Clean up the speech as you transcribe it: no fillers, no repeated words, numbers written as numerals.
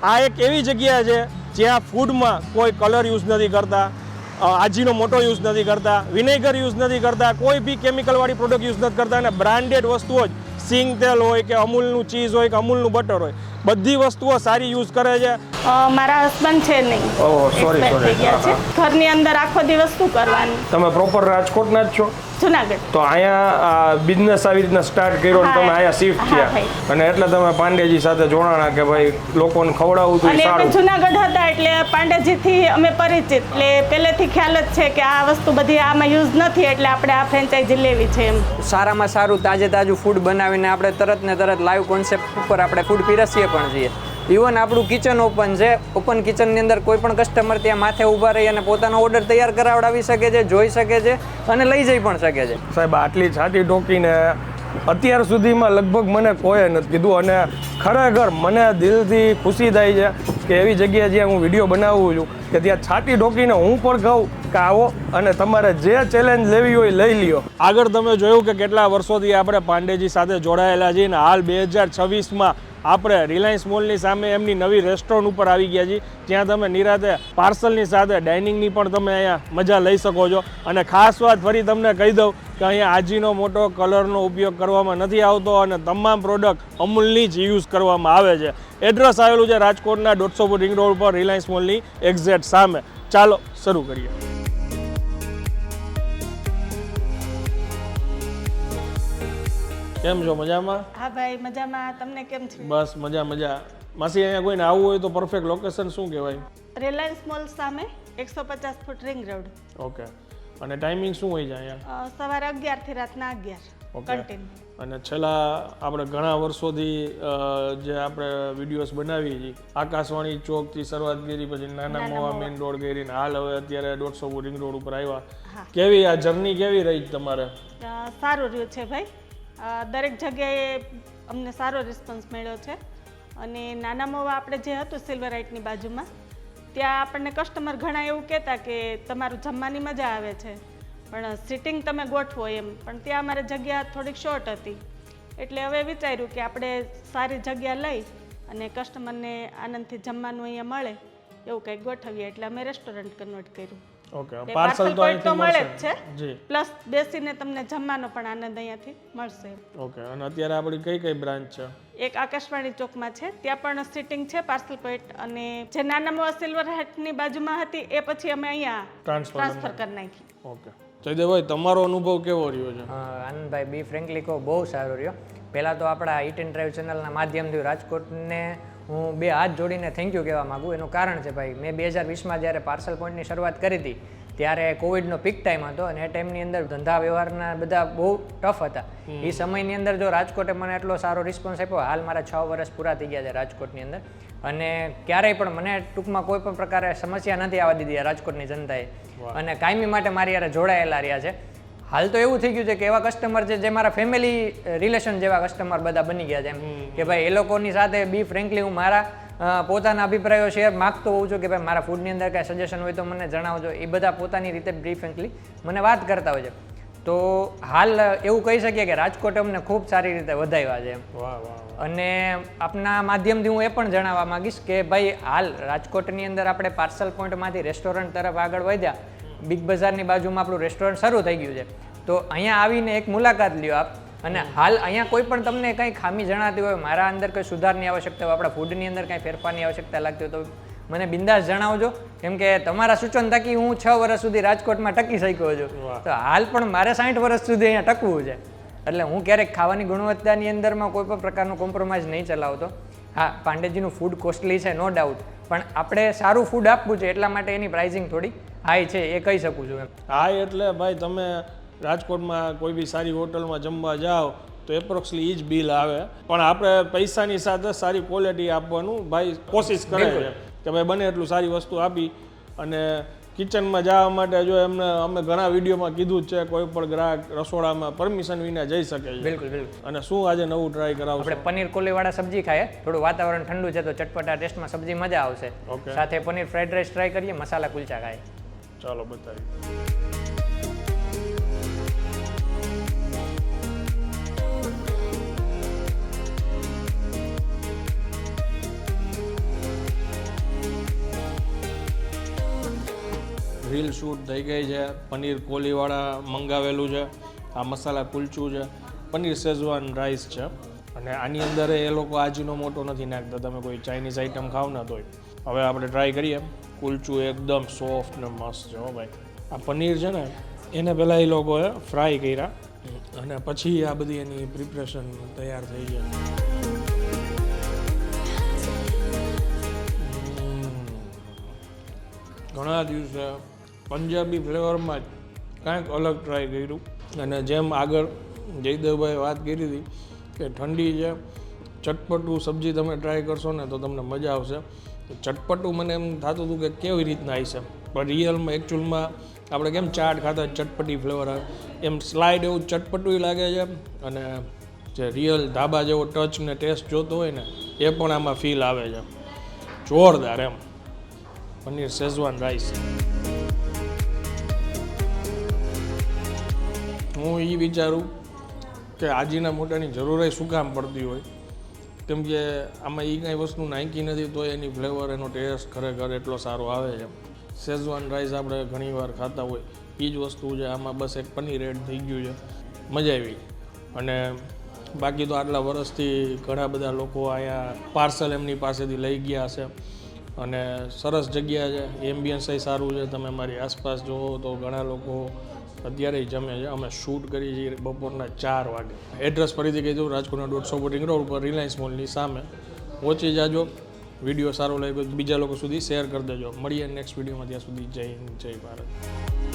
આ એક એવી જગ્યા છે જ્યાં ફૂડમાં કોઈ કલર યુઝ નથી કરતા, આજીનો મોટો યુઝ નથી કરતા, વિનેગર યુઝ નથી કરતા, કોઈ બી કેમિકલવાળી પ્રોડક્ટ યુઝ નથી કરતા અને બ્રાન્ડેડ વસ્તુઓ જ સિંગ તેલ હોય કે અમૂલનું ચીઝ હોય કે અમૂલનું બટર હોય બધી વસ્તુઓ સારી યુઝ કરે છે. મારા હસબન્ડ છે નહીં, એક્સપાયર થઈ ગયા છે. ઘરની અંદર આખો દિવસ શું કરવાનું. તમે પ્રોપર રાજકોટના જ છો? જુનાગઢ. તો અહીંયા બિઝનેસ આવી રીતના સ્ટાર્ટ કર્યો અને તમે અહીંયા શિફ્ટ થયા અને એટલે તમે પાંડેજી સાથે જોડાણા કે ભાઈ લોકોને ખવડાવવું તો સારું. અમે જુનાગઢ હતા એટલે પાંડેજીથી અમે પરિચિત, એટલે પહેલેથી ખ્યાલ જ છે કે આ વસ્તુ બધી આમાં યુઝ નથી એટલે આપણે આ ફ્રેન્ચાઇઝી લેવી છે એમ. સારામાં સારું તાજે તાજું ફૂડ બનાવીને આપણે તરત ને તરત લાઈવ કોન્સેપ્ટ ઉપર આપણે ફૂડ પીરસીએ પણ છીએ. ઇવન આપણું કિચન ઓપન છે. ઓપન કિચનની અંદર કોઈ પણ કસ્ટમર ત્યાં માથે ઊભા રહી અને પોતાનો ઓર્ડર તૈયાર કરાવડાવી શકે છે, જોઈ શકે છે અને લઈ જઈ પણ શકે છે. સાહેબ આટલી છાતી ઠોકીને અત્યાર સુધીમાં લગભગ મને કોઈએ નથી કીધું અને ખરેખર મને દિલથી ખુશી થાય છે કે એવી જગ્યાએ જ્યાં હું વિડીયો બનાવું છું કે ત્યાં છાતી ઠોકીને હું પણ કહું કે આવો અને તમારે જે ચેલેન્જ લેવી હોય લઈ લ્યો. આગળ તમે જોયું કે કેટલા વર્ષોથી આપણે પાંડેજી સાથે જોડાયેલા છીએ અને હાલ 2026માં આપણે રિલાયન્સ મોલની સામે એમની નવી રેસ્ટોરન્ટ ઉપર આવી ગયા છીએ, જ્યાં તમે નિરાતે પાર્સલની સાથે ડાઇનિંગની પણ તમે અહીંયા મજા લઈ શકો છો. અને ખાસ વાત ફરી તમને કહી દઉં કે અહીંયા આજીનો મોટો કલરનો ઉપયોગ કરવામાં નથી આવતો અને તમામ પ્રોડક્ટ અમૂલની જ યુઝ કરવામાં આવે છે. એડ્રેસ આવેલું છે રાજકોટના 150 ફૂટ રિંગ રોડ પર રિલાયન્સ મોલની એક્ઝેક્ટ સામે. ચાલો શરૂ કરીએ. કેમ છો? મજામાં? હા ભાઈ મજામાં. તમને કેમ છે? બસ મજા. માસી અહીંયા કોઈને આવવું હોય તો પરફેક્ટ લોકેશન શું કહેવાય? રિલાયન્સ મોલ સામે 150 ફૂટ રિંગ રોડ. ઓકે. અને ટાઈમિંગ શું હોય છે અહીંયા? સવારે 11 થી રાતના 11 કન્ટિન્યુ. અને છેલ્લા આપણે ઘણા વર્ષોથી જે આપણે વિડીયોઝ બનાવીએ છીએ, આકાશવાણી ચોકથી શરૂઆત કરી, પછી નાના મોવા મેઇન રોડ કરીને હાલ હવે અત્યારે 150 ફૂટ રિંગ રોડ ઉપર આવ્યા. કેવી આ જર્ની કેવી રહી તમારે? સારું રહ્યું છે ભાઈ. દરેક જગ્યાએ અમને સારો રિસ્પોન્સ મળ્યો છે અને નાના મોવા આપણે જે હતું સિલ્વરાઇટની બાજુમાં ત્યાં આપણને કસ્ટમર ઘણા એવું કહેતા કે તમારું જમવાની મજા આવે છે પણ સિટિંગ તમે ગોઠવો એમ, પણ ત્યાં અમારે જગ્યા થોડીક શોર્ટ હતી એટલે હવે વિચાર્યું કે આપણે સારી જગ્યા લઈ અને કસ્ટમરને આનંદથી જમવાનું અહીંયા મળે એવું કંઈક ગોઠવીએ એટલે અમે રેસ્ટોરન્ટ કન્વર્ટ કર્યું. ઓકે. પાર્સલ તો અહીંથી મળે જ છે જી, પ્લસ બેસીને તમને જમવાનો પણ આનંદ અહીંયાથી મળશે. ઓકે. અને અત્યારે આપણી કઈ બ્રાન્ચ છે? એક આકાશવાણી ચોકમાં છે, ત્યાં પણ સિટિંગ છે પાર્સલ પોઈન્ટ, અને જે નાના મોવા સિલ્વર હેટની બાજુમાં હતી એ પછી અમે અહીંયા ટ્રાન્સફર કરી નાખી. ઓકે. જયદેવભાઈ તમારો અનુભવ કેવો રહ્યો છે? આનંદભાઈ બી ફ્રેન્કલી કહો બહુ સારો રહ્યો. પહેલાં તો આપણા ઈટ એન્ડ ડ્રાઈવ ચેનલના માધ્યમથી રાજકોટને હું બે હાથ જોડીને થેન્ક યુ કહેવા માગું. એનું કારણ છે ભાઈ, મેં 2020માં જ્યારે પાર્સલ પોઈન્ટની શરૂઆત કરી હતી ત્યારે કોવિડનો પીક ટાઈમ હતો અને એ ટાઈમની અંદર ધંધા વ્યવહારના બધા બહુ ટફ હતા. એ સમયની અંદર જો રાજકોટે મને એટલો સારો રિસ્પોન્સ આપ્યો, હાલ મારા 6 વર્ષ પૂરા થઈ ગયા છે રાજકોટની અંદર અને ક્યારેય પણ મને ટૂંકમાં કોઈ પણ પ્રકારે સમસ્યા નથી આવવા દીધી રાજકોટની જનતાએ અને કાયમી માટે મારી યારે જોડાયેલા રહ્યા છે. હાલ તો એવું થઈ ગયું છે કે એવા કસ્ટમર છે જે મારા ફેમિલી રિલેશન જેવા કસ્ટમર બધા બની ગયા છે એમ કે ભાઈ એ લોકોની સાથે બી ફ્રેન્કલી હું મારા પોતાના અભિપ્રાયો શેર માગતો હોઉં છું કે ભાઈ મારા ફૂડની અંદર કાંઈ સજેશન હોય તો મને જણાવજો. એ બધા પોતાની રીતે બ્રી ફ્રેન્કલી મને વાત કરતા હોય છે. તો હાલ એવું કહી શકીએ કે રાજકોટ અમને ખૂબ સારી રીતે વધાવ્યા છે એમ. અને આપના માધ્યમથી હું એ પણ જણાવવા માંગીશ કે ભાઈ હાલ રાજકોટની અંદર આપણે પાર્સલ પોઈન્ટમાંથી રેસ્ટોરન્ટ તરફ આગળ વધ્યા, બિગ બજારની બાજુમાં આપણું રેસ્ટોરન્ટ શરૂ થઈ ગયું છે. તો અહીંયા આવીને એક મુલાકાત લ્યો આપ અને હાલ અહીંયા કોઈ પણ તમને કંઈ ખામી જણાતી હોય, મારા અંદર કોઈ સુધારની આવશ્યકતા હોય, આપણા ફૂડની અંદર કાંઈ ફેરફારની આવશ્યકતા લાગતી હોય તો મને બિંદાસ જણાવજો, કેમ કે તમારા સૂચન થકી હું 6 વર્ષ સુધી રાજકોટમાં ટકી શક્યો છું. તો હાલ પણ મારે 60 વર્ષ સુધી અહીંયા ટકવું છે એટલે હું ક્યારેક ખાવાની ગુણવત્તાની અંદરમાં કોઈ પણ પ્રકારનું કોમ્પ્રોમાઇઝ નહીં ચલાવતો. હા, પાંડેજીનું ફૂડ કોસ્ટલી છે નો ડાઉટ, પણ આપણે સારું ફૂડ આપવું છે એટલા માટે એની પ્રાઇસિંગ થોડી હાઈ છે એ કહી શકું છું એમ. હાઈ એટલે ભાઈ તમે રાજકોટમાં કોઈ બી સારી હોટલમાં જમવા જાઓ તો એપ્રોક્સલી જ બિલ આવે, પણ આપણે પૈસાની સાથે સારી ક્વોલિટી આપવાનું ભાઈ કોશિશ કરે છે કે ભાઈ બને એટલું સારી વસ્તુ આપી. અને કિચનમાં જવા માટે જો એમને અમે ઘણા વિડીયોમાં કીધું જ છે કોઈ પણ ગ્રાહક રસોડામાં પરમિશન વિના જઈ શકે છે. બિલકુલ બિલકુલ. અને શું આજે નવું ટ્રાય કરાવશો? આપણે પનીર કોલીવાળા સબ્જી ખાઈએ, થોડું વાતાવરણ ઠંડુ છે તો ચટપટા ટેસ્ટમાં સબ્જી મજા આવશે. સાથે પનીર ફ્રાઈડ રાઈસ ટ્રાય કરીએ, મસાલા કુલચા ખાઈએ. ચાલો બતાવીએ. રીલ શૂટ થઈ ગઈ છે. પનીર કોલીવાળા મંગાવેલું છે. આ મસાલા કુલચું છે. પનીર શેઝવાન રાઈસ છે. અને આની અંદર એ લોકો આજીનો મોટો નથી નાખતા. તમે કોઈ ચાઇનીઝ આઈટમ ખાવ ને તોય. હવે આપણે ટ્રાય કરીએ. કુલચું એકદમ સોફ્ટ ને મસ્ત છે હો ભાઈ. આ પનીર છે ને એને પહેલાં એ લોકોએ ફ્રાય કર્યા અને પછી આ બધી એની પ્રિપરેશન તૈયાર થઈ જાય. ઘણા દિવસે પંજાબી ફ્લેવરમાં જ કાંઈક અલગ ટ્રાય કર્યું. અને જેમ આગળ જયદેવભાઈ વાત કરી હતી કે ઠંડી છે, ચટપટું સબ્જી તમે ટ્રાય કરશો ને તો તમને મજા આવશે. ચટપટું મને એમ થતું હતું કે કેવી રીતના આવી છે, પણ રિયલમાં એકચ્યુઅલમાં આપણે કેમ ચાટ ખાતા ચટપટી ફ્લેવર આવે એમ સ્લાઇડ એવું ચટપટું લાગે છે. અને જે રિયલ ધાબા જેવો ટચ ને ટેસ્ટ જોતો હોય ને એ પણ આમાં ફીલ આવે છે. જોરદાર એમ. Paneer Schezwan rice. હું એ વિચારું કે આજીના મોટાની જરૂર શું કામ પડતી હોય, કેમ કે આમાં એ કાંઈ વસ્તુ નાખી નથી તો એની ફ્લેવર એનો ટેસ્ટ ખરેખર એટલો સારો આવે છે. શેઝવાન રાઈસ આપણે ઘણીવાર ખાતા હોય એ જ વસ્તુ છે. આમાં બસ એક પનીર એડ થઈ ગયું છે, મજા આવી. અને બાકી તો આટલા વર્ષથી ઘણા બધા લોકો અહીંયા પાર્સલ એમની પાસેથી લઈ ગયા છે. અને સરસ જગ્યા છે, એમ્બિયન્સ સારું છે. તમે મારી આસપાસ જુઓ તો ઘણા લોકો અત્યારે જમે છે. અમે શૂટ કરી છીએ બપોરના 4 વાગે. એડ્રેસ ફરીથી કહી દઉં, રાજકોટના 150 બોટિંગ રોડ ઉપર રિલાયન્સ મોલની સામે. પહોંચી જાજો. વિડીયો સારો લાગ્યો બીજા લોકો સુધી શેર કરી દેજો. મળીએ નેક્સ્ટ વિડીયોમાં. ત્યાં સુધી જય હિન્દ, જય ભારત.